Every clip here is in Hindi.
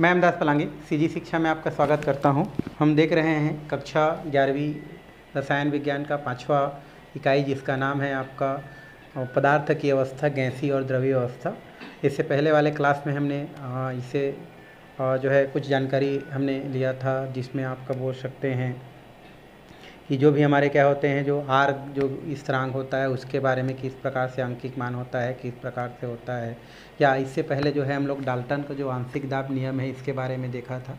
मैं अमदास पलांगी सीजी शिक्षा में आपका स्वागत करता हूं। हम देख रहे हैं कक्षा 11वीं रसायन विज्ञान का 5वां इकाई, जिसका नाम है आपका पदार्थ की अवस्था, गैसीय और द्रवीय अवस्था। इससे पहले वाले क्लास में हमने इसे जो है कुछ जानकारी हमने लिया था, जिसमें आपका बोल सकते हैं कि जो भी हमारे क्या होते हैं, जो आर जो स्थिरांक होता है उसके बारे में किस प्रकार से आंशिक मान होता है, किस प्रकार से होता है, या इससे पहले जो है हम लोग डाल्टन का जो आंशिक दाब नियम है इसके बारे में देखा था।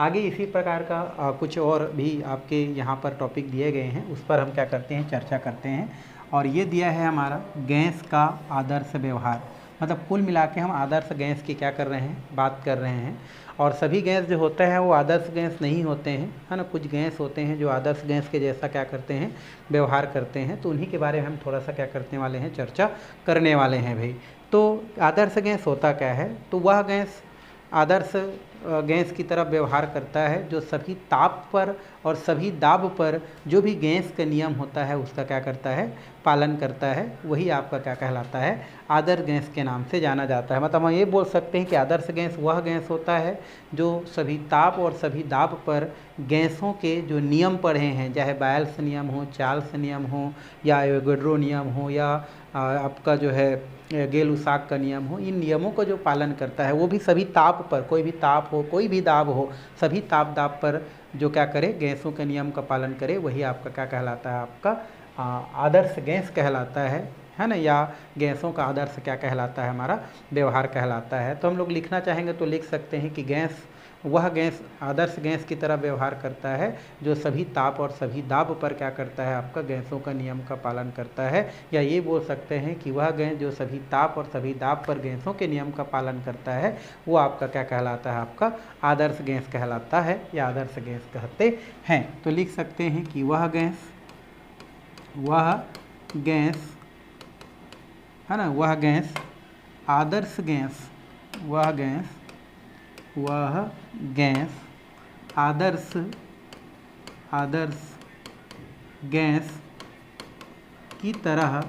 आगे इसी प्रकार का कुछ और भी आपके यहाँ पर टॉपिक दिए गए हैं, उस पर हम क्या करते हैं, चर्चा करते हैं। और ये दिया है हमारा गैस का आदर्श व्यवहार, मतलब कुल मिला के हम आदर्श गैस की क्या कर रहे हैं, बात कर रहे हैं। और सभी गैस जो होते हैं वो आदर्श गैस नहीं होते हैं, है ना। कुछ गैस होते हैं जो आदर्श गैस के जैसा क्या करते हैं, व्यवहार करते हैं। तो उन्हीं के बारे में हम थोड़ा सा क्या करने वाले हैं, चर्चा करने वाले हैं भाई। तो आदर्श गैस होता क्या है, तो वह गैस आदर्श गैस की तरफ व्यवहार करता है जो सभी ताप पर और सभी दाब पर जो भी गैस का नियम होता है उसका क्या करता है, पालन करता है। वही आपका क्या कहलाता है, आदर्श गैस के नाम से जाना जाता है। मतलब हम ये बोल सकते हैं कि आदर्श गैस वह गैस होता है जो सभी ताप और सभी दाब पर गैसों के जो नियम पढ़े हैं, चाहे बायल्स नियम हो, चार्ल्स नियम हो, या एवोगैड्रो नियम हो, या आपका जो है गेल-लुसाक का नियम हो, इन नियमों का जो पालन करता है वो भी सभी ताप पर, कोई भी ताप हो, कोई भी दाब हो, सभी ताप दाब पर जो क्या करे, गैसों के नियम का पालन करे, वही आपका क्या कहलाता है, आपका आदर्श गैस कहलाता है ना। या गैसों का आदर्श क्या कहलाता है, हमारा व्यवहार कहलाता है। तो हम लोग लिखना चाहेंगे तो लिख सकते हैं कि गैस वह गैस आदर्श गैस की तरह व्यवहार करता है जो सभी ताप और सभी दाब पर क्या करता है, आपका गैसों का नियम का पालन करता है। या ये बोल सकते हैं कि वह गैस जो सभी ताप और सभी दाब पर गैसों के नियम का पालन करता है वो आपका क्या कहलाता है, आपका आदर्श गैस कहलाता है, या आदर्श गैस कहते हैं। तो लिख सकते हैं कि वह गैस है ना, वह गैस आदर्श गैस, वह गैस आदर्श गैस की तरह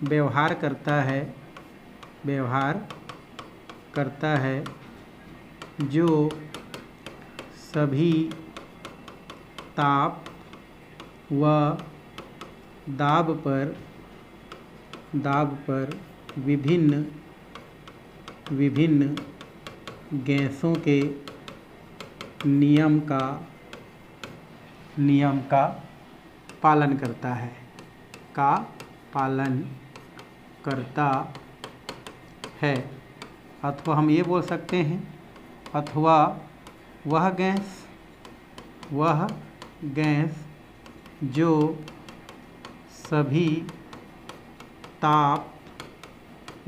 व्यवहार करता है जो सभी ताप व दाब पर विभिन्न गैसों के नियम का पालन करता है, अथवा हम ये बोल सकते हैं, अथवा वह गैस जो सभी ताप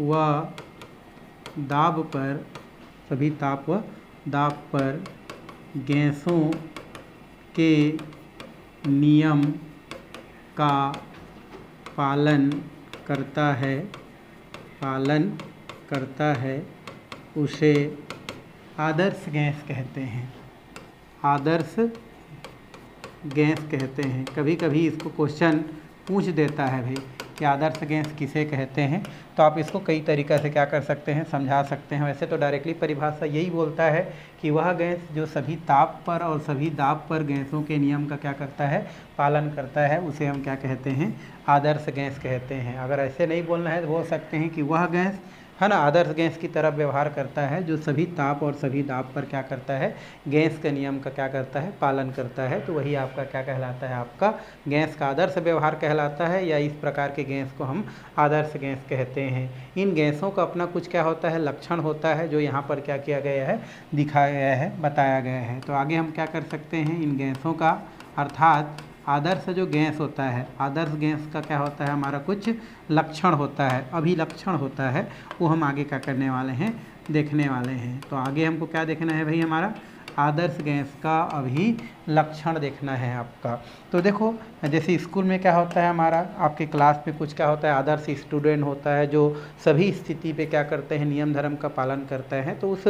व दाब पर गैसों के नियम का पालन करता है उसे आदर्श गैस कहते हैं, आदर्श गैस कहते हैं। कभी कभी इसको क्वेश्चन पूछ देता है भाई कि आदर्श गैस किसे कहते हैं, तो आप इसको कई तरीक़ा से क्या कर सकते हैं, समझा सकते हैं। वैसे तो डायरेक्टली परिभाषा यही बोलता है कि वह गैस जो सभी ताप पर और सभी दाब पर गैसों के नियम का क्या करता है, पालन करता है, उसे हम क्या कहते हैं, आदर्श गैस कहते हैं। अगर ऐसे नहीं बोलना है तो बोल सकते हैं कि वह गैस है ना, आदर्श गैस की तरफ व्यवहार करता है जो सभी ताप और सभी दाब पर क्या करता है, गैस के नियम का क्या करता है, पालन करता है। तो वही आपका क्या कहलाता है, आपका गैस का आदर्श व्यवहार कहलाता है, या इस प्रकार के गैस को हम आदर्श गैस कहते हैं। इन गैसों का अपना कुछ क्या होता है, लक्षण होता है, जो यहाँ पर क्या किया गया है, दिखाया गया है, बताया गया है। तो आगे हम क्या कर सकते हैं, इन गैसों का, अर्थात आदर्श जो गैस होता है, आदर्श गैस का क्या होता है, हमारा कुछ लक्षण होता है, अभिलक्षण होता है, वो हम आगे क्या करने वाले हैं, देखने वाले हैं। तो आगे हमको क्या देखना है भाई, हमारा आदर्श गैस का अभिलक्षण देखना है आपका। तो देखो जैसे स्कूल में क्या होता है हमारा, आपके क्लास में कुछ क्या होता है, आदर्श स्टूडेंट होता है जो सभी स्थिति पे क्या करते हैं, नियम धर्म का पालन करते हैं। तो उस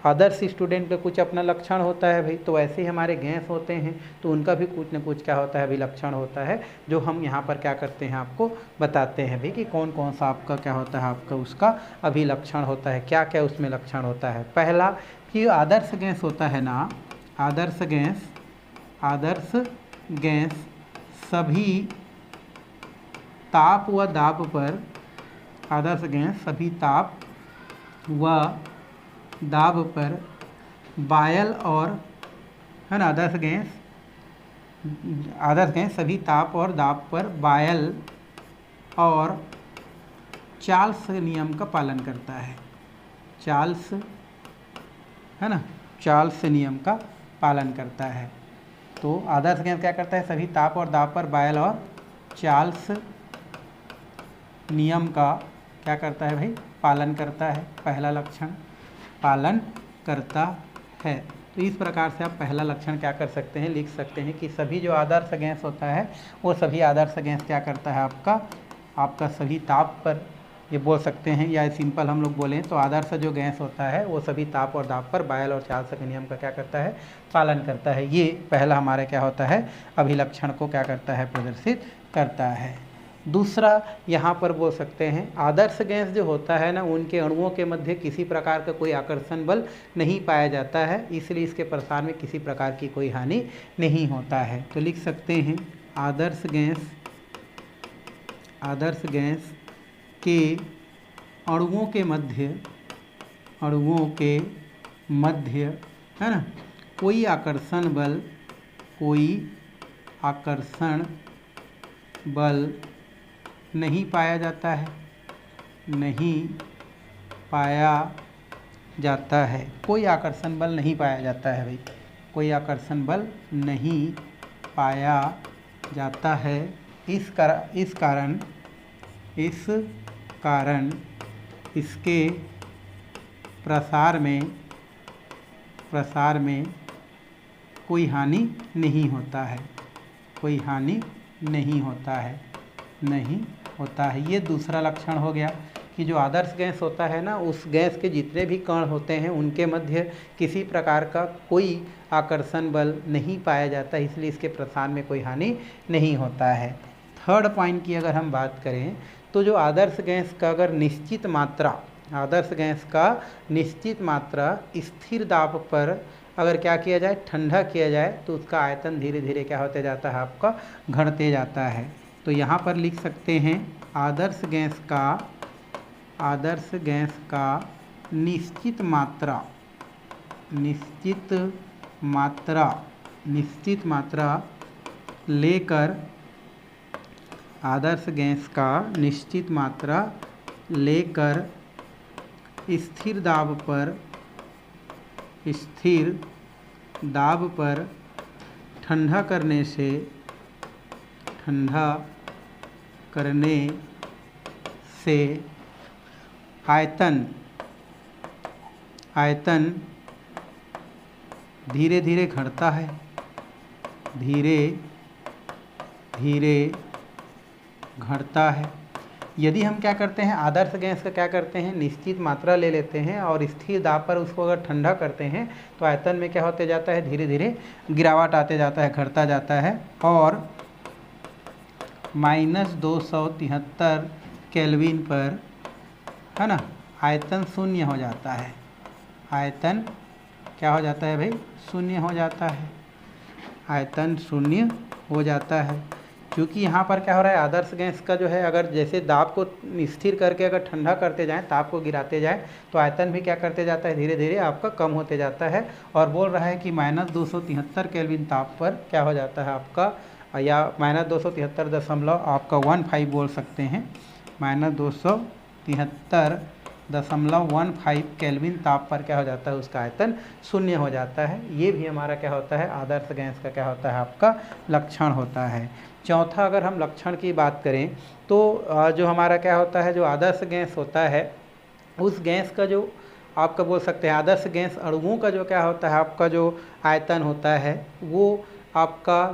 आदर्श स्टूडेंट का कुछ अपना लक्षण होता है भाई। तो ऐसे ही हमारे गैस होते हैं तो उनका भी कुछ न कुछ क्या होता है, अभिलक्षण होता है, जो हम यहाँ पर क्या करते हैं आपको बताते हैं भाई कि कौन कौन सा आपका क्या होता है, आपका उसका अभिलक्षण होता है, क्या क्या उसमें लक्षण होता है। पहला कि आदर्श गैस होता है ना, आदर्श गैस सभी ताप व दाब पर, आदर्श गैस सभी ताप व दाब पर बायल और, है ना, आदर्श गैस सभी ताप और दाब पर बायल और चार्ल्स नियम का पालन करता है। चार्ल्स, है ना, चार्ल्स नियम का पालन करता है। तो आदर्श गैस क्या करता है, सभी ताप और दाब पर बायल और चार्ल्स नियम का क्या करता है भाई, पालन करता है। पहला लक्षण पालन करता है। तो इस प्रकार से आप पहला लक्षण क्या कर सकते हैं, लिख सकते हैं कि सभी जो आदर्श गैस होता है वो सभी आदर्श गैस क्या करता है, आपका सभी ताप पर, ये बोल सकते हैं, या सिंपल हम लोग बोलें तो आदर्श जो गैस होता है वो सभी ताप और दाब पर बायल और चार्ल्स के नियम का क्या करता है, पालन करता है। ये पहला हमारा क्या होता है, अभिलक्षण को क्या करता है, प्रदर्शित करता है। दूसरा यहाँ पर बोल सकते हैं आदर्श गैस जो होता है ना, उनके अणुओं के मध्य किसी प्रकार का कोई आकर्षण बल नहीं पाया जाता है, इसलिए इसके प्रसार में किसी प्रकार की कोई हानि नहीं होता है। तो लिख सकते हैं आदर्श गैस के अणुओं के मध्य, है ना, कोई आकर्षण बल नहीं पाया जाता है, कोई आकर्षण बल नहीं पाया जाता है भाई, कोई आकर्षण बल नहीं पाया जाता है। इस कारण इसके प्रसार में कोई हानि नहीं होता है, ये दूसरा लक्षण हो गया कि जो आदर्श गैस होता है ना, उस गैस के जितने भी कण होते हैं उनके मध्य किसी प्रकार का कोई आकर्षण बल नहीं पाया जाता, इसलिए इसके प्रसार में कोई हानि नहीं होता है। थर्ड पॉइंट की अगर हम बात करें तो जो आदर्श गैस का अगर निश्चित मात्रा स्थिर दाब पर अगर क्या किया जाए, ठंडा किया जाए, तो उसका आयतन धीरे धीरे क्या होते जाता है, आपका घटते जाता है। तो यहाँ पर लिख सकते हैं आदर्श गैस का निश्चित मात्रा लेकर, आदर्श गैस का निश्चित मात्रा लेकर स्थिर दाब पर ठंडा करने से आयतन धीरे धीरे घटता है, घटता है। यदि हम क्या करते हैं, आदर्श गैस का क्या करते हैं, निश्चित मात्रा ले लेते हैं और स्थिर दाब पर उसको अगर ठंडा करते हैं तो आयतन में क्या होते जाता है, धीरे धीरे गिरावट आते जाता है, घटता जाता है और -273 केल्विन पर, है ना, आयतन शून्य हो जाता है। आयतन क्या हो जाता है भाई, शून्य हो जाता है, आयतन शून्य हो जाता है। क्योंकि यहाँ पर क्या हो रहा है, आदर्श गैस का जो है अगर जैसे दाब को स्थिर करके अगर ठंडा करते जाएं, ताप को गिराते जाएं, तो आयतन भी क्या करते जाता है, धीरे धीरे आपका कम होते जाता है। और बोल रहा है कि -273 केल्विन ताप पर क्या हो जाता है आपका, या -273.15 बोल सकते हैं, -273.15 केल्विन ताप पर क्या हो जाता है, उसका आयतन शून्य हो जाता है। ये भी हमारा क्या होता है, आदर्श गैस का क्या होता है, आपका लक्षण होता है। चौथा अगर हम लक्षण की बात करें तो जो हमारा क्या होता है, जो आदर्श गैस होता है उस गैस का जो आपका बोल सकते हैं आदर्श गैस अणुओं का जो क्या होता है आपका जो आयतन होता है वो आपका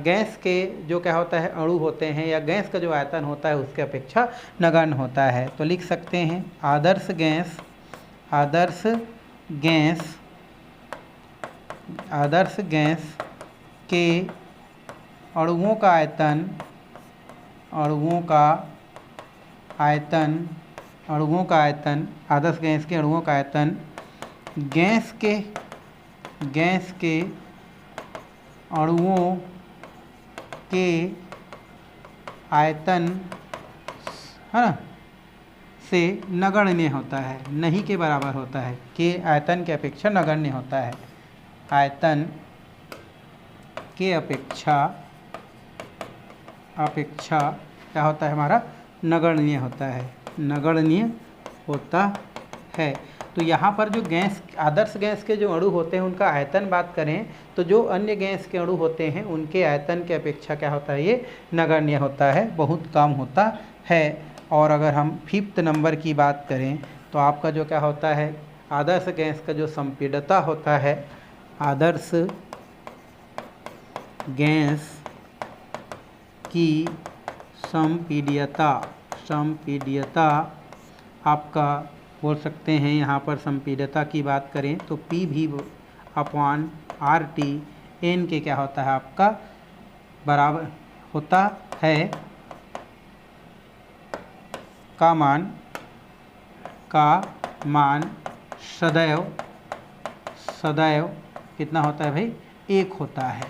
गैस के जो क्या होता है अणु होते हैं या गैस का जो आयतन होता है उसके अपेक्षा नगण्य होता है। तो लिख सकते हैं आदर्श गैस के अणुओं का आयतन आदर्श गैस के अणुओं का आयतन गैस के अणुओं के आयतन है ना से नगण्य होता है, नहीं के बराबर होता है, के आयतन के अपेक्षा नगण्य होता है, आयतन के अपेक्षा क्या होता है हमारा नगण्य होता है। तो यहाँ पर जो गैस आदर्श गैस के जो अणु होते हैं उनका आयतन बात करें तो जो अन्य गैस के अणु होते हैं उनके आयतन के अपेक्षा क्या होता है ये नगण्य होता है, बहुत कम होता है। और अगर हम 5th नंबर की बात करें तो आपका जो क्या होता है आदर्श गैस का जो संपीड्यता होता है, आदर्श गैस की संपीड्यता आपका बोल सकते हैं यहाँ पर संपीड्यता की बात करें तो PV/RT N के क्या होता है आपका बराबर होता है का मान सदैव कितना होता है भाई 1 होता है।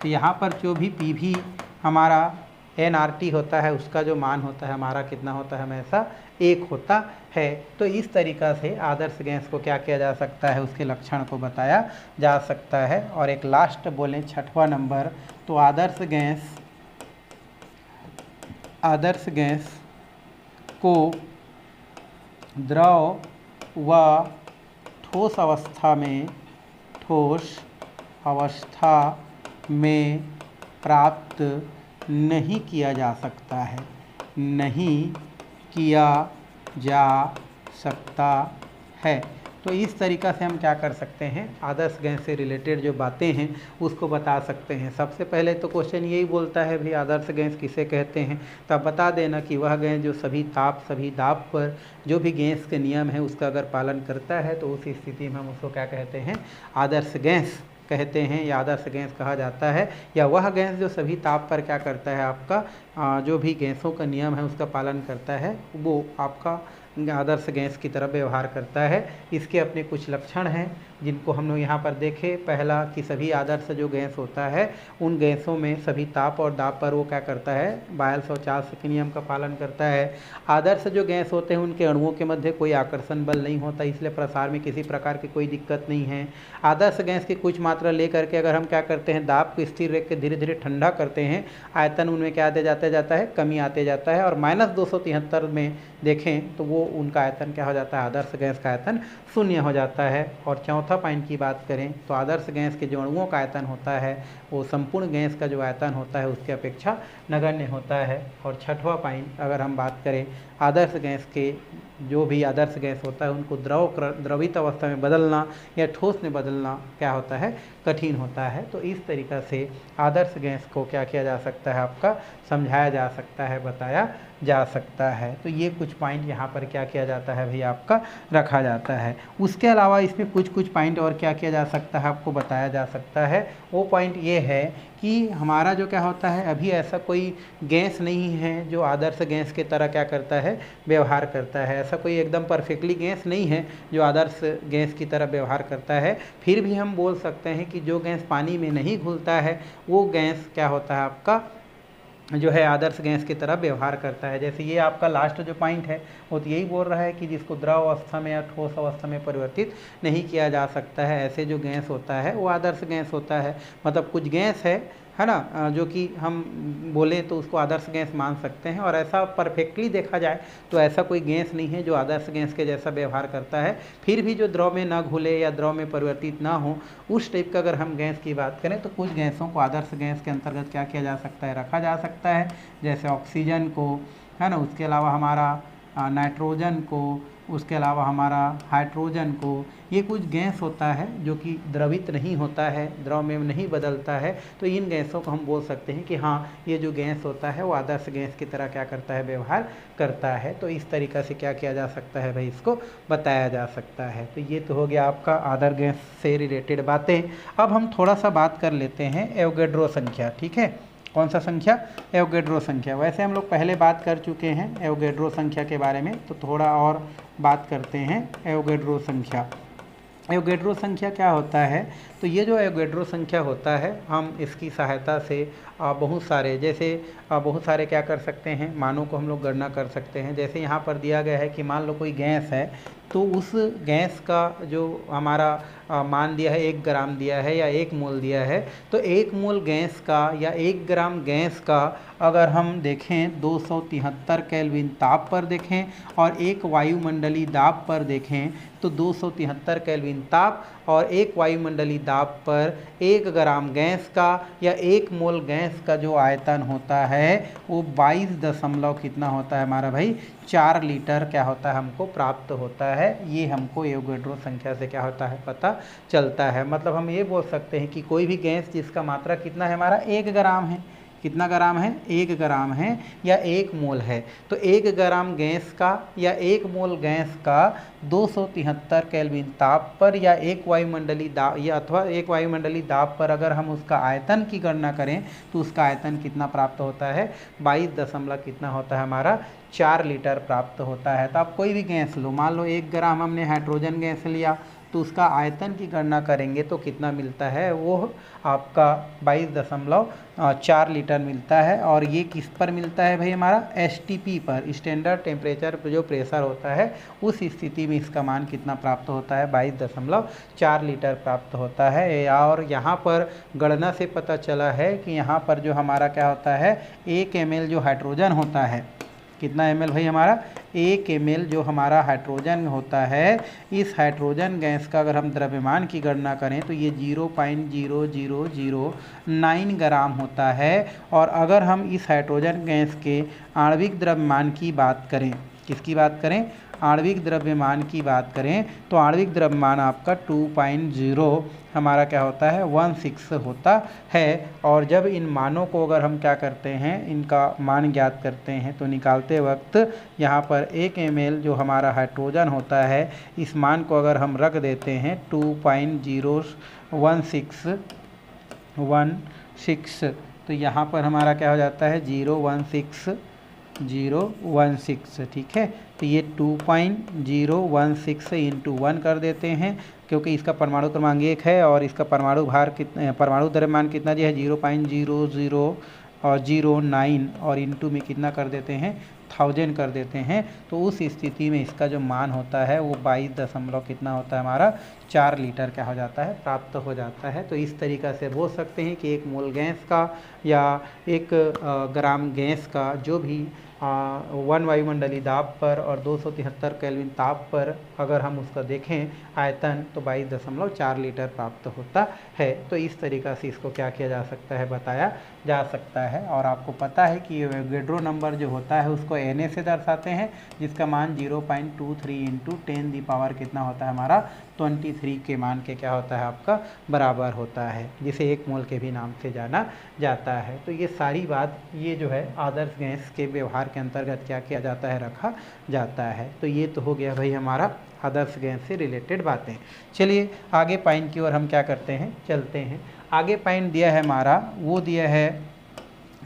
तो यहाँ पर जो भी PV हमारा nRT होता है उसका जो मान होता है हमारा कितना होता है हमेशा 1 होता है। तो इस तरीक़ा से आदर्श गैस को क्या किया जा सकता है उसके लक्षण को बताया जा सकता है। और एक लास्ट बोलें 6वां नंबर तो आदर्श गैस को द्रव व ठोस अवस्था में प्राप्त नहीं किया जा सकता है। तो इस तरीक़ा से हम क्या कर सकते हैं आदर्श गैस से रिलेटेड जो बातें हैं उसको बता सकते हैं। सबसे पहले तो क्वेश्चन यही बोलता है भाई आदर्श गैस किसे कहते हैं, तब बता देना कि वह गैस जो सभी ताप सभी दाब पर जो भी गैस के नियम है उसका अगर पालन करता है तो उस स्थिति में हम उसको क्या कहते हैं आदर्श गैस कहते हैं या आदर्श गैस कहा जाता है। या वह गैस जो सभी ताप पर क्या करता है आपका जो भी गैसों का नियम है उसका पालन करता है वो आपका आदर्श गैस की तरह व्यवहार करता है। इसके अपने कुछ लक्षण हैं जिनको हम लोग यहाँ पर देखें। पहला कि सभी आदर्श जो गैस होता है उन गैसों में सभी ताप और दाब पर वो क्या करता है बायल-शौचालय के नियम का पालन करता है। आदर्श जो गैस होते हैं उनके अणुओं के मध्य कोई आकर्षण बल नहीं होता, इसलिए प्रसार में किसी प्रकार की कोई दिक्कत नहीं है। आदर्श गैस की कुछ मात्रा लेकर के अगर हम क्या करते हैं दाब को स्थिर रख के धीरे धीरे ठंडा करते हैं, आयतन उनमें क्या आते जाता है कमी आते जाता है। और -273 में देखें तो वो उनका आयतन क्या हो जाता है आदर्श गैस का आयतन 0 हो जाता है। और चौथा पॉइंट की बात करें तो आदर्श गैस के जो अणुओं का आयतन होता है वो संपूर्ण गैस का जो आयतन होता है उसके अपेक्षा नगण्य होता है। और 6वां पॉइंट अगर हम बात करें आदर्श गैस के जो भी आदर्श गैस होता है उनको द्रवित अवस्था में बदलना या ठोस में बदलना क्या होता है कठिन होता है। तो इस तरीक़ा से आदर्श गैस को क्या किया जा सकता है आपका समझाया जा सकता है बताया जा सकता है। तो ये कुछ पॉइंट यहाँ पर क्या किया जाता है भाई आपका रखा जाता है। उसके अलावा इसमें कुछ पॉइंट और क्या किया जा सकता है आपको बताया जा सकता है। वो पॉइंट ये है कि हमारा जो क्या होता है अभी ऐसा कोई गैस नहीं है जो आदर्श गैस के तरह क्या करता है व्यवहार करता है। ऐसा कोई एकदम परफेक्टली गैस नहीं है जो आदर्श गैस की तरह व्यवहार करता है। फिर भी हम बोल सकते हैं कि जो गैस पानी में नहीं घुलता है वो गैस क्या होता है आपका जो है आदर्श गैस की तरह व्यवहार करता है। जैसे ये आपका लास्ट जो पॉइंट है वो तो यही बोल रहा है कि जिसको द्रव अवस्था में या ठोस अवस्था में परिवर्तित नहीं किया जा सकता है, ऐसे जो गैस होता है वो आदर्श गैस होता है। मतलब कुछ गैस है ना जो कि हम बोले तो उसको आदर्श गैस मान सकते हैं। और ऐसा परफेक्टली देखा जाए तो ऐसा कोई गैस नहीं है जो आदर्श गैस के जैसा व्यवहार करता है फिर भी जो द्रव में ना घुले या द्रव में परिवर्तित ना हो उस टाइप का अगर हम गैस की बात करें तो कुछ गैसों को आदर्श गैस के अंतर्गत क्या किया जा सकता है रखा जा सकता है। जैसे ऑक्सीजन को है ना, उसके अलावा हमारा नाइट्रोजन को उसके अलावा हमारा हाइड्रोजन को, ये कुछ गैस होता है जो कि द्रवित नहीं होता है, द्रव में नहीं बदलता है, तो इन गैसों को हम बोल सकते हैं कि हाँ ये जो गैस होता है वो आदर्श गैस की तरह क्या करता है, व्यवहार करता है। तो इस तरीक़ा से क्या किया जा सकता है भाई, इसको बताया जा सकता है। तो ये तो हो गया आपका आदर्श गैस से रिलेटेड बातें। अब हम थोड़ा सा बात कर लेते हैं एवोगैड्रो संख्या, ठीक है। कौन सा संख्या, एवोगैड्रो संख्या। वैसे हम लोग पहले बात कर चुके हैं एवोगैड्रो संख्या के बारे में, तो थोड़ा और बात करते हैं एवोगैड्रो संख्या। एवोगैड्रो संख्या क्या होता है, तो ये जो एवोगैड्रो संख्या होता है, हम इसकी सहायता से बहुत सारे क्या कर सकते हैं, मानों को हम लोग गणना कर सकते हैं। जैसे यहाँ पर दिया गया है कि मान लो कोई गैस है, तो उस गैस का जो हमारा मान दिया है 1 ग्राम दिया है या 1 मोल दिया है, तो 1 मोल गैस का या 1 ग्राम गैस का अगर हम देखें 273 केल्विन ताप पर देखें और एक वायुमंडलीय दाब पर देखें, तो 273 केल्विन ताप और एक वायुमंडलीय दाब पर 1 ग्राम गैस का या 1 मोल गैस का जो आयतन होता है वो 22 कितना होता है हमारा भाई, 4 लीटर क्या होता है, हमको प्राप्त होता है। ये हमको एवोगैड्रो संख्या से क्या होता है, पता चलता है। मतलब हम ये बोल सकते हैं कि कोई भी गैस जिसका मात्रा कितना है हमारा, 1 ग्राम है, कितना ग्राम है, 1 ग्राम है या 1 मोल है, तो 1 ग्राम गैस का या 1 मोल गैस का 273 केल्विन ताप पर या एक वायुमंडलीय दाब या अथवा एक वायुमंडलीय दाब पर अगर हम उसका आयतन की गणना करें तो उसका आयतन कितना प्राप्त होता है, 22 कितना होता है हमारा, 4 लीटर प्राप्त होता है। तो आप कोई भी गैस लो, मान लो 1 ग्राम हमने हाइड्रोजन गैस लिया, तो उसका आयतन की गणना करेंगे तो कितना मिलता है, वो आपका 22.4 लीटर मिलता है। और ये किस पर मिलता है भाई, हमारा STP पर, स्टैंडर्ड टेम्परेचर जो प्रेशर होता है, उस स्थिति में इसका मान कितना प्राप्त होता है, 22.4 लीटर प्राप्त होता है। और यहाँ पर गणना से पता चला है कि यहाँ पर जो हमारा क्या होता है, 1 ml जो हाइड्रोजन होता है, कितना ml भाई हमारा, 1 ml जो हमारा हाइड्रोजन होता है, इस हाइड्रोजन गैस का अगर हम द्रव्यमान की गणना करें तो ये 0.0009 ग्राम होता है। और अगर हम इस हाइड्रोजन गैस के आणविक द्रव्यमान की बात करें, किसकी बात करें, आणविक द्रव्यमान की बात करें, तो आणविक द्रव्यमान आपका 2.0 हमारा क्या होता है, 16 होता है। और जब इन मानों को अगर हम क्या करते हैं, इनका मान ज्ञात करते हैं, तो निकालते वक्त यहाँ पर 1 ml जो हमारा हाइड्रोजन होता है, इस मान को अगर हम रख देते हैं 2.016, तो यहाँ पर हमारा क्या हो जाता है, 0.016, ठीक है। तो ये 2.016 इंटू 1 कर देते हैं, क्योंकि इसका परमाणु क्रमांक 1 है और इसका परमाणु भार कितना, परमाणु द्रव्यमान कितना जी है, 0.0009 और इंटू में कितना कर देते हैं, 1000 कर देते हैं। तो उस स्थिति में इसका जो मान होता है वो 22 कितना होता है हमारा, 4 लीटर क्या हो जाता है, प्राप्त हो जाता है। तो इस तरीक़ा से बोल सकते हैं कि 1 मोल गैस का या 1 ग्राम गैस का जो भी 1 वायुमंडलीय दाब पर और 273 केल्विन ताप पर अगर हम उसका देखें आयतन, तो 22.4 लीटर प्राप्त होता है। तो इस तरीक़ा से इसको क्या किया जा सकता है, बताया जा सकता है। और आपको पता है कि एवोगैड्रो नंबर जो होता है उसको Na से दर्शाते हैं, जिसका मान 0.23 इंटू 10 दी पावर कितना होता है हमारा, 23 के मान के क्या होता है आपका बराबर होता है, जिसे 1 मोल के भी नाम से जाना जाता है। तो ये सारी बात ये जो है आदर्श गैस के व्यवहार के अंतर्गत क्या किया जाता है, रखा जाता है। तो ये तो हो गया भाई हमारा आदर्श गैस से रिलेटेड बातें। चलिए आगे पॉइंट की ओर हम क्या करते हैं, चलते हैं। आगे पॉइंट दिया है हमारा, वो दिया है,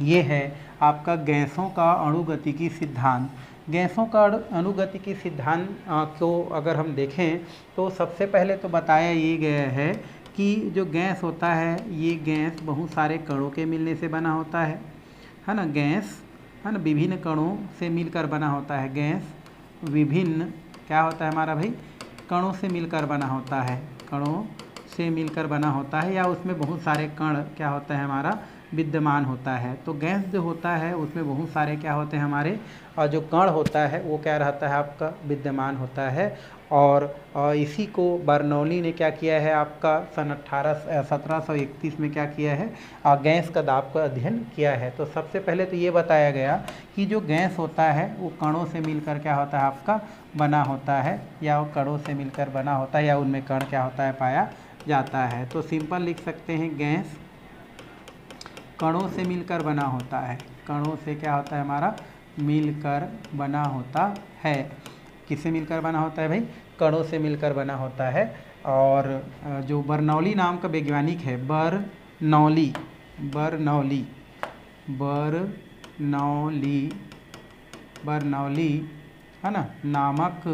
ये है आपका गैसों का अणुगतिकी सिद्धांत। गैसों का अणुगतिकी सिद्धांत को अगर हम देखें तो सबसे पहले तो बताया ये गया है कि जो गैस होता है, ये गैस बहुत सारे कणों के मिलने से बना होता है ना, गैस है ना, विभिन्न कणों से मिलकर बना होता है। गैस विभिन्न क्या होता है हमारा भाई, कणों से मिलकर बना होता है, कणों से मिलकर बना होता है, या उसमें बहुत सारे कण क्या होता है हमारा, विद्यमान होता है। तो गैस जो होता है उसमें बहुत सारे क्या होते हैं हमारे, और जो कण होता है वो क्या रहता है आपका, विद्यमान होता है। और इसी को बर्नौली ने क्या किया है आपका, सन 1731 में क्या किया है, गैस का दाब का अध्ययन किया है। तो सबसे पहले तो ये बताया गया कि जो गैस होता है वो कणों से मिलकर क्या होता है आपका, बना होता है, या वो कणों से मिलकर बना होता है, या उनमें कण क्या होता है, पाया जाता है। तो सिंपल लिख सकते हैं, गैस कणों से मिलकर बना होता है। कणों से क्या होता है हमारा, मिलकर बना होता है। किससे मिलकर बना होता है भाई, कणों से मिलकर बना होता है। और जो बर्नौली नाम का वैज्ञानिक है, बर्नौली है ना, नामक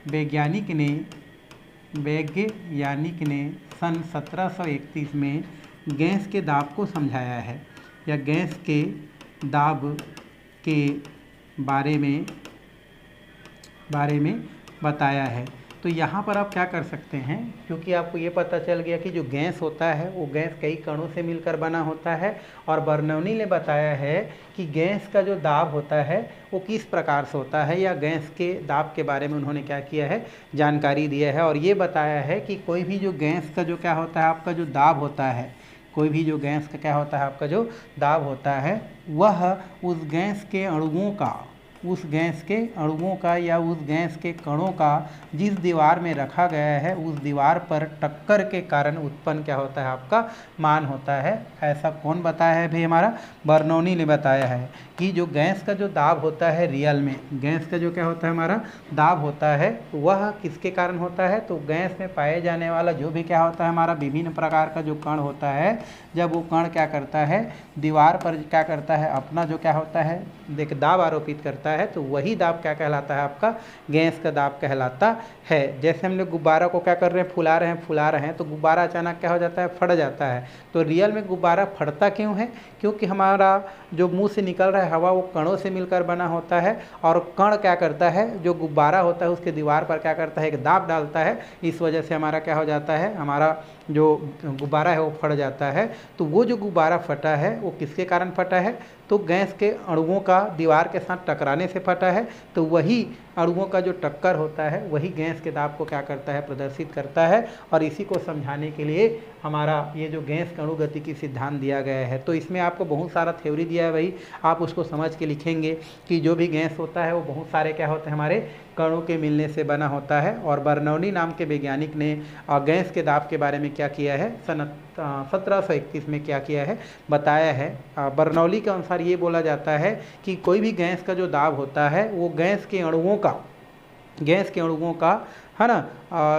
वैज्ञानिक ने सन 1731 में गैस के दाब को समझाया है, या गैस के दाब के बारे में बताया है। तो यहाँ पर आप क्या कर सकते हैं, क्योंकि आपको ये पता चल गया कि जो गैस होता है वो गैस कई कणों से मिलकर बना होता है, और बर्नौली ने बताया है कि गैस का जो दाब होता है वो किस प्रकार से होता है, या गैस के दाब के बारे में उन्होंने क्या किया है, जानकारी दिया है। और ये बताया है कि कोई भी जो गैस का जो क्या होता है आपका, जो दाब होता है, कोई भी जो गैस का क्या होता है आपका, जो दाब होता है, वह उस गैस के अणुओं का या उस गैस के कणों का जिस दीवार में रखा गया है उस दीवार पर टक्कर के कारण उत्पन्न क्या होता है आपका, मान होता है। ऐसा कौन बताया है भाई, हमारा बर्नौली ने बताया है कि जो गैस का जो दाब होता है, रियल में गैस का जो क्या होता है हमारा दाब होता है, वह किसके कारण होता है, तो गैस में पाए जाने वाला जो भी क्या होता है हमारा, विभिन्न प्रकार का जो कण होता है, जब वो कण क्या करता है, दीवार पर क्या करता है, अपना जो क्या होता है, देख दाब आरोपित करता है, तो वही दाब क्या कहलाता है आपका, गैस का दाब कहलाता है। जैसे हम लोग गुब्बारा को क्या कर रहे हैं, फुला रहे हैं, तो गुब्बारा अचानक क्या हो जाता है, फट जाता है। तो रियल में गुब्बारा फटता क्यों है, क्योंकि हमारा जो मुंह से निकल रहा है हवा वो कणों से मिलकर बना होता है, और कण क्या करता है, जो गुब्बारा होता है उसके दीवार पर क्या करता है, एक दाब डालता है, इस वजह से हमारा क्या हो जाता है, हमारा जो गुब्बारा है वो फट जाता है। तो वो जो गुब्बारा फटा है वो किसके कारण फटा है, तो गैस के अणुओं का दीवार के साथ टकराने से फटा है। तो वही अणुओं का जो टक्कर होता है वही गैस के दाब को क्या करता है, प्रदर्शित करता है। और इसी को समझाने के लिए हमारा ये जो गैस अणु गतिकी सिद्धांत दिया गया है। तो इसमें आपको बहुत सारा थ्योरी दिया है भाई, आप उसको समझ के लिखेंगे कि जो भी गैस होता है वो बहुत सारे क्या होते हैं, हमारे कणों के मिलने से बना होता है। और बर्नौली नाम के वैज्ञानिक ने गैस के दाब के बारे में क्या किया है, सन 1731 में क्या किया है, बताया है। बर्नौली के अनुसार ये बोला जाता है कि कोई भी गैस का जो दाब होता है वो गैस के अणुओं का है ना,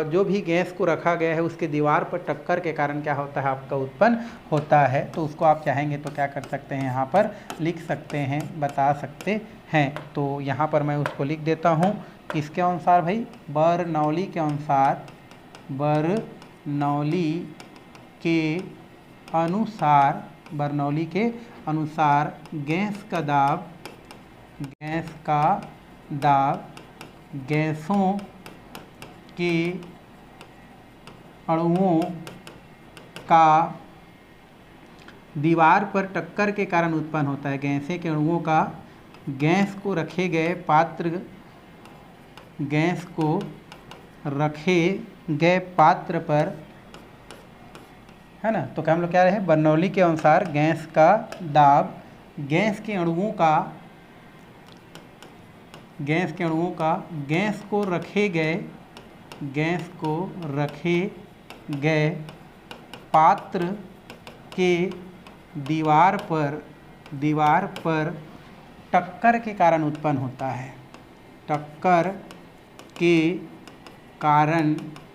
जो भी गैस को रखा गया है उसके दीवार पर टक्कर के कारण क्या होता है आपका, उत्पन्न होता है। तो उसको आप चाहेंगे तो क्या कर सकते हैं, यहाँ पर लिख सकते हैं, बता सकते हैं। तो यहाँ पर मैं उसको लिख देता हूँ, किसके अनुसार भाई, बर्नौली के अनुसार गैस का दाब गैसों के अणुओं का दीवार पर टक्कर के कारण उत्पन्न होता है। गैसें के अणुओं का गैस को रखे गए पात्र पर, है ना। तो क्या हम लोग क्या रहे, बर्नौली के अनुसार गैस का दाब गैस के अणुओं का गैस को रखे गए पात्र के दीवार पर टक्कर के कारण उत्पन्न होता है। टक्कर के कारण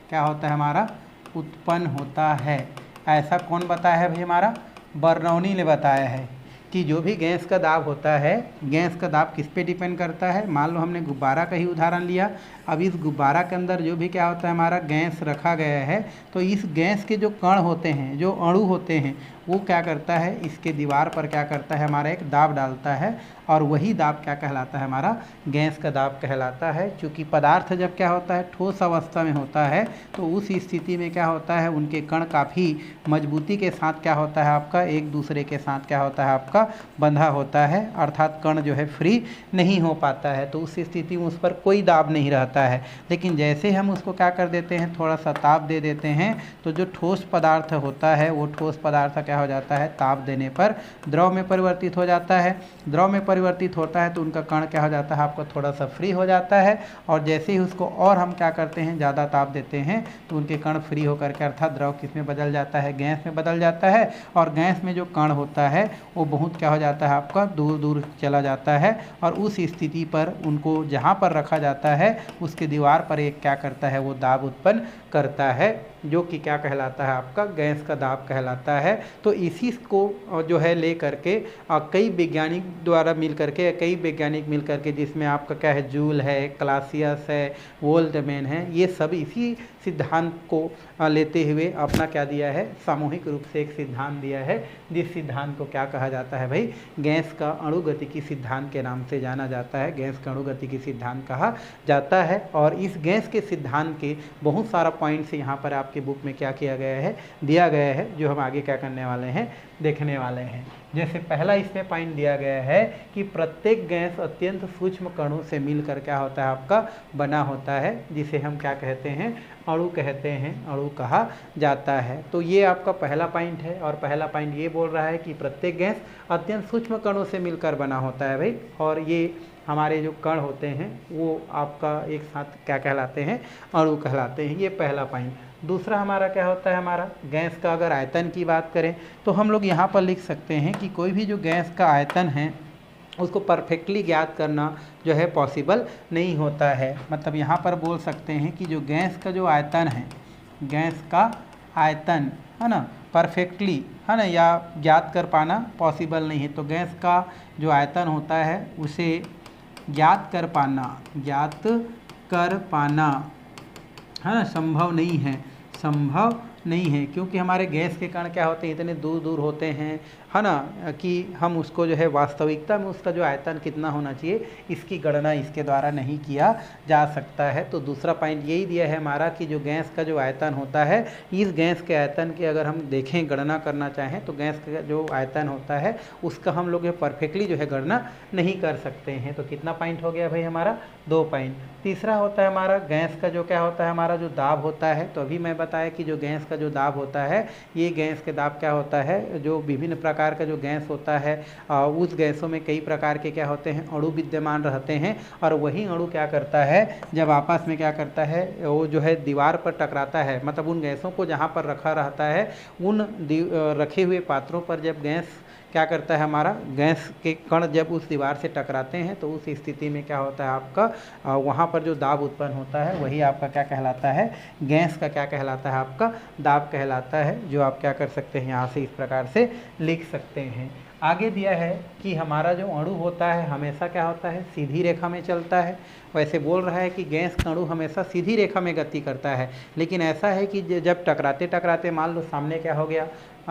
क्या होता है हमारा, उत्पन्न होता है। ऐसा कौन बताया है भाई, हमारा बर्नौली ने बताया है कि जो भी गैस का दाब होता है, गैस का दाब किस पे डिपेंड करता है। मान लो हमने गुब्बारा का ही उदाहरण लिया, अब इस गुब्बारा के अंदर जो भी क्या होता है हमारा गैस रखा गया है, तो इस गैस के जो कण होते हैं, जो अणु होते हैं, वो क्या करता है, इसके दीवार पर क्या करता है हमारा एक दाब डालता है, और वही दाब क्या कहलाता है, हमारा गैस का दाब कहलाता है। चूँकि पदार्थ जब क्या होता है, ठोस अवस्था में होता है, तो उस स्थिति में क्या होता है, उनके कण काफ़ी मजबूती के साथ क्या होता है, आपका एक दूसरे के साथ क्या होता है, आपका बंधा होता है, अर्थात कण जो है फ्री नहीं हो पाता है। तो उस स्थिति में उस पर कोई दाब नहीं रहता है। लेकिन जैसे हम उसको क्या कर देते हैं, थोड़ा सा ताप दे देते हैं, तो जो ठोस पदार्थ होता है वो ठोस पदार्थ क्या हो जाता है, ताप देने पर द्रव में परिवर्तित हो जाता है। द्रव में परिवर्तित होता है तो उनका कण क्या हो जाता है, आपका थोड़ा सा फ्री हो जाता है। और जैसे ही उसको और हम क्या करते हैं, ज़्यादा ताप देते हैं, तो उनके कण फ्री होकर के अर्थात द्रव किस में बदल जाता है, गैस में बदल जाता है। और गैस में जो कण होता है वो बहुत क्या हो जाता है, आपका दूर दूर चला जाता है। और उस स्थिति पर उनको जहाँ पर रखा जाता है उसके दीवार पर एक क्या करता है, वो दाब उत्पन्न करता है, जो कि क्या कहलाता है, आपका गैस का दाब कहलाता है। तो इसी को जो है ले करके कई वैज्ञानिक द्वारा मिल करके, कई वैज्ञानिक मिल करके, जिसमें आपका क्या है, जूल है, क्लासियस है, वोल्टमैन है, ये सब इसी सिद्धांत को लेते हुए अपना क्या दिया है, सामूहिक रूप से एक सिद्धांत दिया है, जिस सिद्धांत को क्या कहा जाता है भाई, गैस का अणुगतिकी सिद्धांत के नाम से जाना जाता है। गैस का अणुगतिकी सिद्धांत कहा जाता है। और इस गैस के सिद्धांत के बहुत सारा पॉइंट्स यहाँ पर आपकी बुक में क्या किया गया है, दिया गया है, जो हम आगे क्या करने वाले हैं, देखने वाले हैं। जैसे पहला इसमें पॉइंट दिया गया है कि प्रत्येक गैस अत्यंत सूक्ष्म कणों से मिलकर क्या होता है, आपका बना होता है, जिसे हम क्या कहते हैं, अणु कहते हैं, अणु कहा जाता है। तो ये आपका पहला पॉइंट है। और पहला पॉइंट ये बोल रहा है कि प्रत्येक गैस अत्यंत सूक्ष्म कणों से मिलकर बना होता है भाई। और ये हमारे जो कण होते हैं वो आपका एक साथ क्या कहलाते हैं, अणु कहलाते हैं। ये पहला पॉइंट। दूसरा हमारा क्या होता है, हमारा गैस का अगर आयतन की बात करें तो हम लोग यहाँ पर लिख सकते हैं कि कोई भी जो गैस का आयतन है उसको परफेक्टली ज्ञात करना जो है पॉसिबल नहीं होता है। मतलब यहाँ पर बोल सकते हैं कि जो गैस का जो आयतन है, गैस का आयतन है ना, परफेक्टली है ना, या ज्ञात कर पाना पॉसिबल नहीं है। तो गैस का जो आयतन होता है उसे ज्ञात कर पाना है ना, संभव नहीं है, क्योंकि हमारे गैस के कण क्या होते हैं, इतने दूर दूर होते हैं, है ना, कि हम उसको जो है वास्तविकता में उसका जो आयतन कितना होना चाहिए इसकी गणना इसके द्वारा नहीं किया जा सकता है। तो दूसरा पॉइंट यही दिया है हमारा कि जो गैस का जो आयतन होता है, इस गैस के आयतन की अगर हम देखें, गणना करना चाहें, तो गैस का जो आयतन होता है उसका हम लोग परफेक्टली जो है गणना नहीं कर सकते हैं। तो कितना पॉइंट हो गया भाई हमारा, 2 पॉइंट। तीसरा होता है हमारा गैस का जो क्या होता है, हमारा जो दाब होता है। तो अभी मैं बताया कि जो गैस का जो दाब होता है, ये गैस के दाब क्या होता है, जो विभिन्न प्रकार का जो गैस होता है उस गैसों में कई प्रकार के क्या होते हैं, अणु विद्यमान रहते हैं। और वही अणु क्या करता है, जब आपस में क्या करता है, वो जो है दीवार पर टकराता है, मतलब उन गैसों को जहाँ पर रखा रहता है उन रखे हुए पात्रों पर जब गैस क्या करता है, हमारा गैस के कण जब उस दीवार से टकराते हैं तो उस स्थिति में क्या होता है, आपका वहाँ पर जो दाब उत्पन्न होता है वही आपका क्या कहलाता है, गैस का क्या कहलाता है, आपका दाब कहलाता है। जो आप क्या कर सकते हैं, यहाँ से इस प्रकार से लिख सकते हैं। आगे दिया है कि हमारा जो अणु होता है हमेशा क्या होता है, सीधी रेखा में चलता है। वैसे बोल रहा है कि गैस का अणु हमेशा सीधी रेखा में गति करता है, लेकिन ऐसा है कि जब टकराते टकराते मान लो सामने क्या हो गया,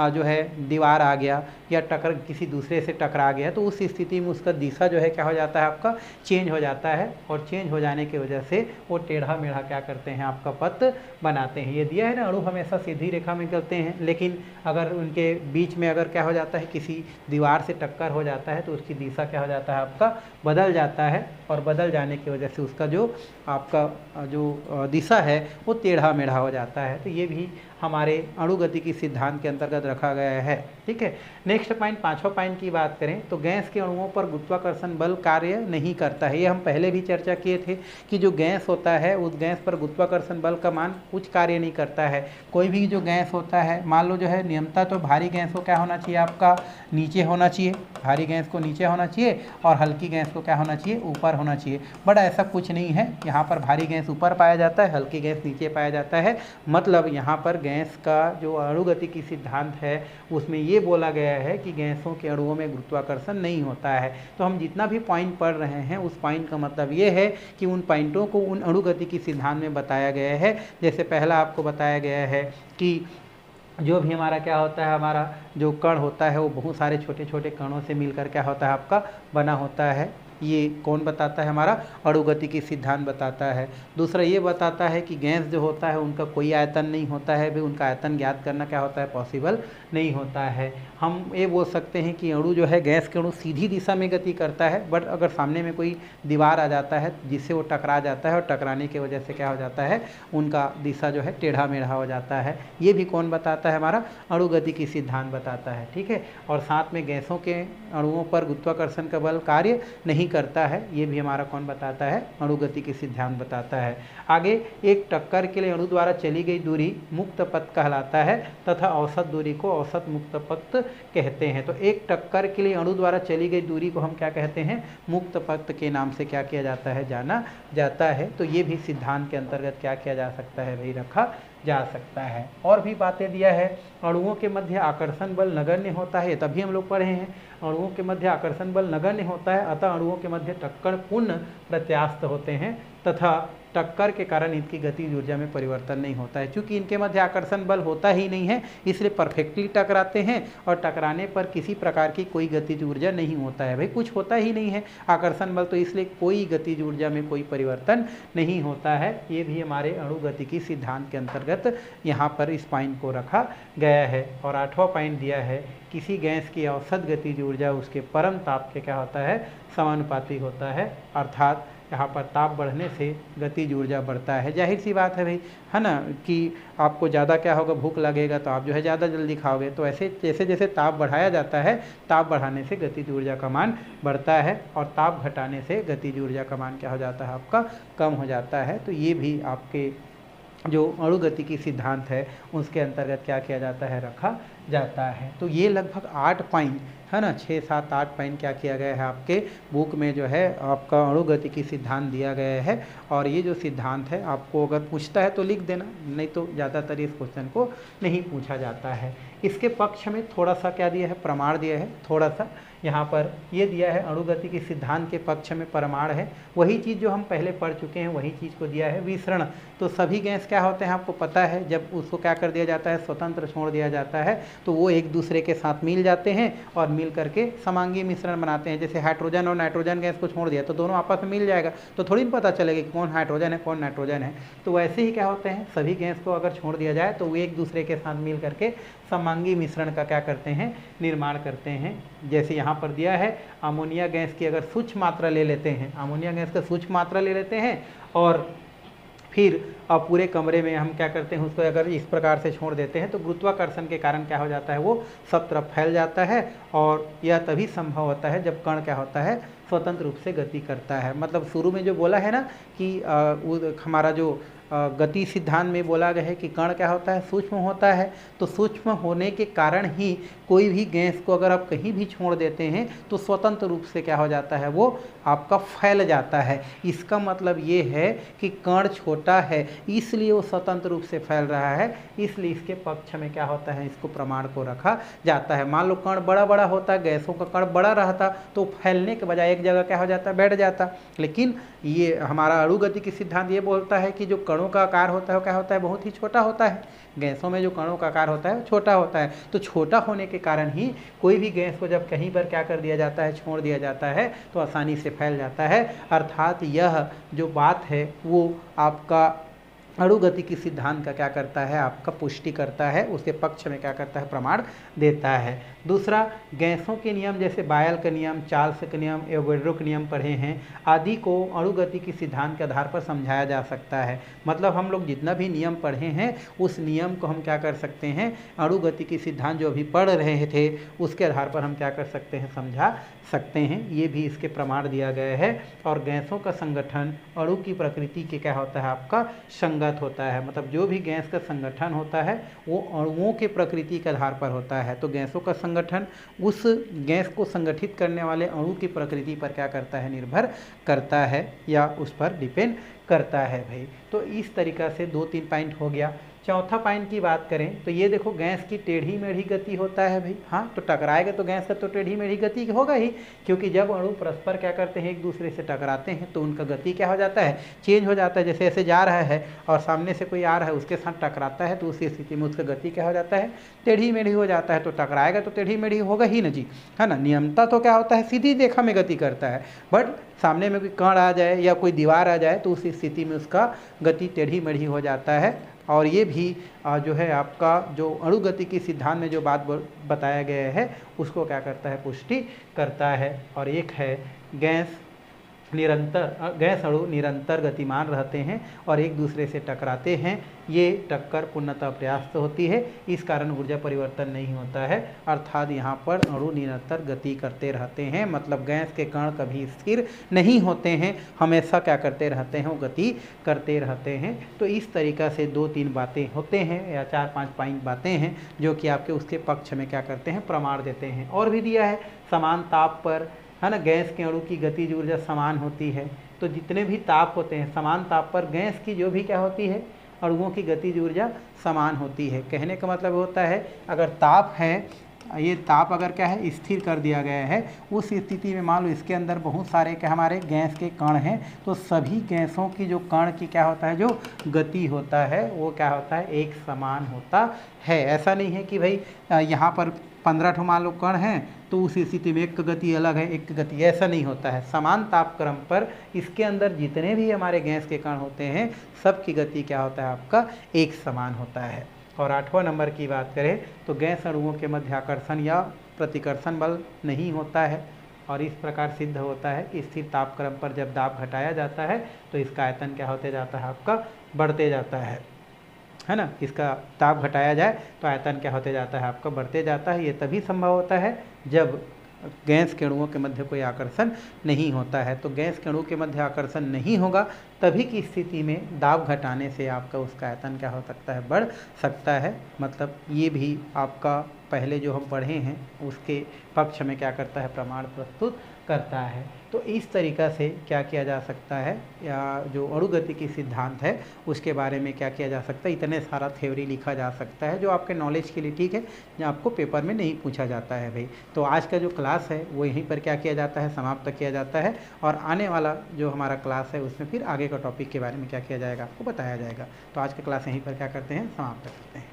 जो है दीवार आ गया या किसी दूसरे से टकरा गया, तो उस स्थिति में उसका दिशा जो है क्या हो जाता है, आपका चेंज हो जाता है। और चेंज हो जाने की वजह से वो टेढ़ा मेढ़ा क्या करते हैं, आपका पथ बनाते हैं। ये दिया है ना, अणु हमेशा सीधी रेखा में चलते हैं, लेकिन अगर उनके बीच में अगर क्या हो जाता है, किसी दीवार से टक्कर हो जाता है तो उसकी दिशा क्या हो जाता है, आपका बदल जाता है। और बदल जाने की वजह से उसका जो आपका जो दिशा है वो टेढ़ा मेढ़ा हो जाता है। तो ये भी हमारे अणुगतिकी सिद्धांत के अंतर्गत रखा गया है। ठीक है। नेक्स्ट पॉइंट, 5वां पॉइंट की बात करें तो गैस के अणुओं पर गुरुत्वाकर्षण बल कार्य नहीं करता है। ये हम पहले भी चर्चा किए थे कि जो गैस होता है उस गैस पर गुरुत्वाकर्षण बल का मान कुछ कार्य नहीं करता है। कोई भी जो गैस होता है, मान लो जो है नियमता तो भारी गैस को क्या होना चाहिए, आपका नीचे होना चाहिए, भारी गैस को नीचे होना चाहिए और हल्की गैस को क्या होना चाहिए, ऊपर होना चाहिए। बट ऐसा कुछ नहीं है, यहाँ पर भारी गैस ऊपर पाया जाता है, हल्की गैस नीचे पाया जाता है। मतलब यहाँ पर गैस का जो अणुगतिकी सिद्धांत है उसमें ये बोला गया है कि गैसों के अणुओं में गुरुत्वाकर्षण नहीं होता है। तो हम जितना भी पॉइंट पढ़ रहे हैं उस पॉइंट का मतलब ये है कि उन पॉइंटों को उन अणुगतिकी सिद्धांत में बताया गया है। जैसे पहला आपको बताया गया है कि जो भी हमारा क्या होता है, हमारा जो कण होता है वो बहुत सारे छोटे छोटे कणों से मिलकर क्या होता है आपका बना होता है। ये कौन बताता है, हमारा अणुगतिकी सिद्धांत बताता है। दूसरा ये बताता है कि गैस जो होता है उनका कोई आयतन नहीं होता है, भी उनका आयतन ज्ञात करना क्या होता है पॉसिबल नहीं होता है। हम ये बोल सकते हैं कि अणु जो है, गैस के अणु सीधी दिशा में गति करता है, बट अगर सामने में कोई दीवार आ जाता है जिससे वो टकरा जाता है और टकराने की वजह से क्या हो जाता है, उनका दिशा जो है टेढ़ा मेढ़ा हो जाता है। ये भी कौन बताता है, हमारा अणुगतिकी सिद्धांत बताता है। ठीक है, और साथ में गैसों के अणुओं पर गुरुत्वाकर्षण का बल कार्य नहीं करता है, ये भी हमारा कौन बताता है, अणुगतिकी सिद्धांत बताता है। आगे, एक टक्कर के लिए अणु द्वारा चली गई दूरी मुक्त पथ कहलाता है तथा औसत दूरी को औसत मुक्त पथ कहते हैं। तो एक टक्कर के लिए अणु द्वारा चली गई दूरी को हम क्या कहते हैं, मुक्त पथ के नाम से क्या किया जाता है, जाना जाता है। तो ये भी सिद्धांत के अंतर्गत क्या किया जा सकता है, भाई रखा जा सकता है। और भी बातें दिया है, अणुओं के मध्य आकर्षण बल नगण्य होता है, तभी हम लोग पढ़े हैं, अणुओं के मध्य आकर्षण बल नगण्य होता है, अतः अणुओं के मध्य टक्कर पूर्ण प्रत्यास्थ होते हैं तथा टक्कर के कारण इनकी गतिज ऊर्जा में परिवर्तन नहीं होता है। क्योंकि इनके मध्य आकर्षण बल होता ही नहीं है, इसलिए परफेक्टली टकराते हैं और टकराने पर किसी प्रकार की कोई गतिज ऊर्जा नहीं होता है। भाई कुछ होता ही नहीं है आकर्षण बल, तो इसलिए कोई गतिज ऊर्जा में कोई परिवर्तन नहीं होता है। ये भी हमारे अणुगतिकी सिद्धांत के अंतर्गत यहाँ पर इस पॉइंट को रखा गया है। और 8वां पॉइंट दिया है, किसी गैस की औसत गतिज ऊर्जा उसके परम ताप के क्या होता है, समानुपाती होता है। अर्थात यहाँ पर ताप बढ़ने से गतिज ऊर्जा बढ़ता है। जाहिर सी बात है भाई, है ना, कि आपको ज़्यादा क्या होगा, भूख लगेगा तो आप जो है ज़्यादा जल्दी खाओगे। तो ऐसे जैसे जैसे ताप बढ़ाया जाता है, ताप बढ़ाने से गतिज ऊर्जा का मान बढ़ता है और ताप घटाने से गतिज ऊर्जा का मान क्या हो जाता है, आपका कम हो जाता है। तो ये भी आपके जो अणुगतिकी सिद्धांत है उसके अंतर्गत क्या किया जाता है, रखा जाता है। तो ये लगभग 8 पॉइंट है ना, 6, 7, 8 पॉइंट क्या किया गया है, आपके बुक में जो है आपका अणुगतिकी सिद्धांत दिया गया है। और ये जो सिद्धांत है आपको अगर पूछता है तो लिख देना, नहीं तो ज़्यादातर इस क्वेश्चन को नहीं पूछा जाता है। इसके पक्ष में थोड़ा सा क्या दिया है, प्रमाण दिया है थोड़ा सा। यहाँ पर ये दिया है अणुगतिकी सिद्धांत के पक्ष में प्रमाण है, वही चीज़ जो हम पहले पढ़ चुके हैं वही चीज़ को दिया है, विसरण। तो सभी गैस क्या होते हैं आपको पता है, जब उसको क्या कर दिया जाता है, स्वतंत्र छोड़ दिया जाता है, तो वो एक दूसरे के साथ मिल जाते हैं और मिल करके समांगी मिश्रण बनाते हैं। जैसे हाइड्रोजन और नाइट्रोजन गैस को छोड़ दिया तो दोनों आपस में मिल जाएगा, तो थोड़ी ना पता चलेगा कि कौन हाइड्रोजन है कौन नाइट्रोजन है। तो वैसे ही क्या होते हैं, सभी गैस को अगर छोड़ दिया जाए तो वो एक दूसरे के साथ मिल करके समांगी मिश्रण का क्या करते हैं, निर्माण करते हैं। जैसे यहाँ पर दिया है, अमोनिया गैस की अगर सूक्ष्म मात्रा ले लेते हैं, अमोनिया गैस का सूक्ष्म मात्रा ले लेते हैं और फिर अब पूरे कमरे में हम क्या करते हैं, उसको अगर इस प्रकार से छोड़ देते हैं तो गुरुत्वाकर्षण के कारण क्या हो जाता है, वो सब तरफ फैल जाता है। और यह तभी संभव होता है जब कण क्या होता है, स्वतंत्र रूप से गति करता है। मतलब शुरू में जो बोला है ना कि हमारा जो गति सिद्धांत में बोला गया है कि कण क्या होता है, सूक्ष्म होता है। तो सूक्ष्म होने के कारण ही कोई भी गैस को अगर आप कहीं भी छोड़ देते हैं तो स्वतंत्र रूप से क्या हो जाता है, वो आपका फैल जाता है। इसका मतलब ये है कि कण छोटा है इसलिए वो स्वतंत्र रूप से फैल रहा है, इसलिए इसके पक्ष में क्या होता है, इसको प्रमाण को रखा जाता है। मान लो कण बड़ा बड़ा होता है, गैसों का कण बड़ा रहता तो फैलने के बजाय एक जगह क्या हो जाता, बैठ जाता। लेकिन ये हमारा अणुगतिकी सिद्धांत ये बोलता है कि जो कणों का आकार होता है वो क्या होता है, बहुत ही छोटा होता है। गैसों में जो कणों का आकार होता है वो छोटा होता है। तो छोटा होने के कारण ही कोई भी गैस को जब कहीं पर क्या कर दिया जाता है, छोड़ दिया जाता है तो आसानी से फैल जाता है। अर्थात यह जो बात है वो आपका अणुगतिकी सिद्धांत का क्या करता है, आपका पुष्टि करता है, उसके पक्ष में क्या करता है, प्रमाण देता है। दूसरा, गैसों के नियम जैसे बायल का नियम, चार्ल्स का नियम, एवोगैड्रो के नियम पढ़े हैं, आदि को अणुगतिकी सिद्धांत के आधार पर समझाया जा सकता है। मतलब हम लोग जितना भी नियम पढ़े हैं उस नियम को हम क्या कर सकते हैं, अणुगतिकी सिद्धांत जो अभी पढ़ रहे थे उसके आधार पर हम क्या कर सकते हैं, समझा सकते हैं। ये भी इसके प्रमाण दिया गया है। और गैसों का संगठन अणु की प्रकृति के क्या होता है, आपका संगत होता है। मतलब जो भी गैस का संगठन होता है वो अणुओं के प्रकृति के आधार पर होता है। तो गैसों का संगठन उस गैस को संगठित करने वाले अणु की प्रकृति पर क्या करता है, निर्भर करता है या उस पर डिपेंड करता है भाई। तो इस तरीक़ा से 2-3 पॉइंट हो गया। चौथा पॉइंट की बात करें तो ये देखो गैस की टेढ़ी मेढ़ी गति होता है भाई। हाँ, तो टकराएगा तो गैस का तो टेढ़ी मेढ़ी गति होगा ही, क्योंकि जब अणु परस्पर क्या करते हैं, एक दूसरे से टकराते हैं तो उनका गति क्या हो जाता है, चेंज हो जाता है। जैसे ऐसे जा रहा है और सामने से कोई आ रहा है, उसके साथ टकराता है तो उसी स्थिति में उसका गति क्या हो जाता है, टेढ़ी मेढ़ी हो जाता है। तो टकराएगा तो टेढ़ी मेढ़ी होगा ही ना जी, है ना। नियमता तो क्या होता है, सीधी रेखा में गति करता है, बट सामने में कोई कण आ जाए या कोई दीवार आ जाए तो उस स्थिति में उसका गति टेढ़ी मेढ़ी हो जाता है। और ये भी जो है आपका जो अणुगतिकी सिद्धांत में जो बात बताया गया है उसको क्या करता है, पुष्टि करता है। और एक है गैस अणु निरंतर गतिमान रहते हैं और एक दूसरे से टकराते हैं। ये टक्कर पूर्णतः पर्याप्त होती है, इस कारण ऊर्जा परिवर्तन नहीं होता है। अर्थात यहाँ पर अणु निरंतर गति करते रहते हैं, मतलब गैस के कण कभी स्थिर नहीं होते हैं, हमेशा क्या करते रहते हैं, वो गति करते रहते हैं। तो इस तरीक़ा से 2-3 बातें होते हैं या 4-5 पॉइंट बातें हैं जो कि आपके उसके पक्ष में क्या करते हैं, प्रमाण देते हैं। और भी दिया है समान ताप पर, है ना, गैस के अणु की गतिज ऊर्जा समान होती है। तो जितने भी ताप होते हैं समान ताप पर गैस की जो भी क्या होती है, अणुओं की गतिज ऊर्जा समान होती है। कहने का मतलब होता है अगर ताप है, ये ताप अगर क्या है, स्थिर कर दिया गया है, उस स्थिति में मान लो इसके अंदर बहुत सारे क्या हमारे गैस के कण हैं, तो सभी गैसों की जो कण की क्या होता है, जो गति होता है वो क्या होता है, एक समान होता है। ऐसा नहीं है कि भाई यहाँ पर 15 ठो मान लो कण हैं तो उस स्थिति में एक की गति अलग है, एक की गति, ऐसा नहीं होता है। समान तापक्रम पर इसके अंदर जितने भी हमारे गैस के कण होते हैं सब की गति क्या होता है, आपका एक समान होता है। और 8वां नंबर की बात करें तो गैस अणुओं के मध्य आकर्षण या प्रतिकर्षण बल नहीं होता है। और इस प्रकार सिद्ध होता है कि स्थिर तापक्रम पर जब दाब घटाया जाता है तो इसका आयतन क्या होते जाता है, आपका बढ़ते जाता है ना। इसका ताप घटाया जाए तो आयतन क्या होते जाता है, आपका बढ़ते जाता है। ये तभी संभव होता है जब गैस के अणुओं के मध्य कोई आकर्षण नहीं होता है। तो गैस के अणु के मध्य आकर्षण नहीं होगा तभी की स्थिति में दाब घटाने से आपका उसका आयतन क्या हो सकता है, बढ़ सकता है। मतलब ये भी आपका पहले जो हम पढ़े हैं उसके पक्ष में क्या करता है, प्रमाण प्रस्तुत करता है। तो इस तरीक़ा से क्या किया जा सकता है, या जो अणुगतिकी सिद्धांत है उसके बारे में क्या किया जा सकता है, इतने सारा थ्योरी लिखा जा सकता है जो आपके नॉलेज के लिए ठीक है, जो आपको पेपर में नहीं पूछा जाता है भाई। तो आज का जो क्लास है वो यहीं पर क्या किया जाता है, समाप्त किया जाता है। और आने वाला जो हमारा क्लास है उसमें फिर आगे का टॉपिक के बारे में क्या किया जाएगा, आपको बताया जाएगा। तो आज का क्लास यहीं पर क्या करते हैं, समाप्त करते हैं।